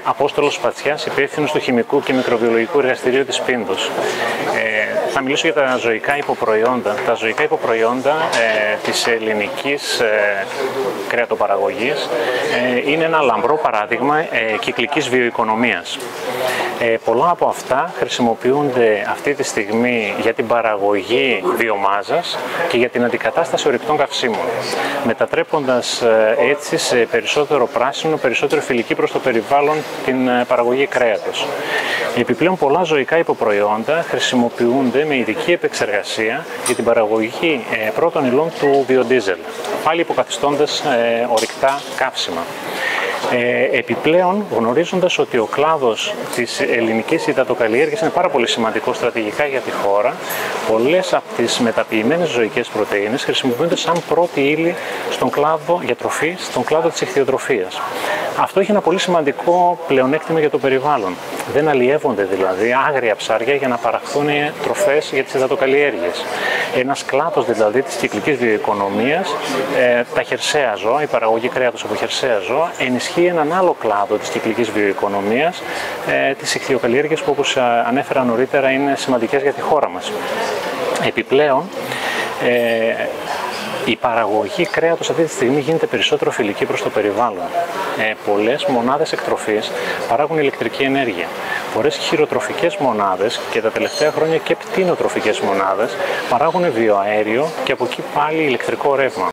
Απόστολος Σπατσιάς, υπεύθυνος του Χημικού και Μικροβιολογικού Εργαστηρίου της Πίνδος. Θα μιλήσω για τα ζωικά υποπροϊόντα. Τα ζωικά υποπροϊόντα της ελληνικής κρεατοπαραγωγής είναι ένα λαμπρό παράδειγμα κυκλικής βιοοικονομίας. Πολλά από αυτά χρησιμοποιούνται αυτή τη στιγμή για την παραγωγή βιομάζας και για την αντικατάσταση ορυκτών καυσίμων, μετατρέποντας έτσι σε περισσότερο πράσινο, περισσότερο φιλική προς το περιβάλλον την παραγωγή κρέατος. Επιπλέον, πολλά ζωικά υποπροϊόντα χρησιμοποιούνται με ειδική επεξεργασία για την παραγωγή πρώτων υλών του βιοντίζελ, πάλι υποκαθιστώντας ορυκτά καύσιμα. Επιπλέον, γνωρίζοντας ότι ο κλάδος της ελληνικής υδατοκαλλιέργειας είναι πάρα πολύ σημαντικό στρατηγικά για τη χώρα, πολλές από τις μεταποιημένες ζωικές πρωτεΐνες χρησιμοποιούνται σαν πρώτη ύλη στον κλάδο για τροφή, στον κλάδο της ιχθυοτροφίας. Αυτό έχει ένα πολύ σημαντικό πλεονέκτημα για το περιβάλλον. Δεν αλλιεύονται δηλαδή άγρια ψάρια για να παραχθούν τροφές για τις υδατοκαλλιέργειες. Ένας κλάδος δηλαδή της κυκλικής βιοοικονομίας, τα χερσαία ζώα, η παραγωγή κρέατος από χερσαία ζώα, ενισχύει έναν άλλο κλάδο της κυκλικής βιοοικονομίας, της ιχθυοκαλλιέργειας που, όπως ανέφερα νωρίτερα, είναι σημαντικές για τη χώρα μας. Επιπλέον, η παραγωγή κρέατος αυτή τη στιγμή γίνεται περισσότερο φιλική προς το περιβάλλον. Πολλές μονάδες εκτροφής παράγουν ηλεκτρική ενέργεια. Πολλές χειροτροφικές μονάδες και τα τελευταία χρόνια και πτηνοτροφικές μονάδες παράγουν βιοαέριο και από εκεί πάλι ηλεκτρικό ρεύμα.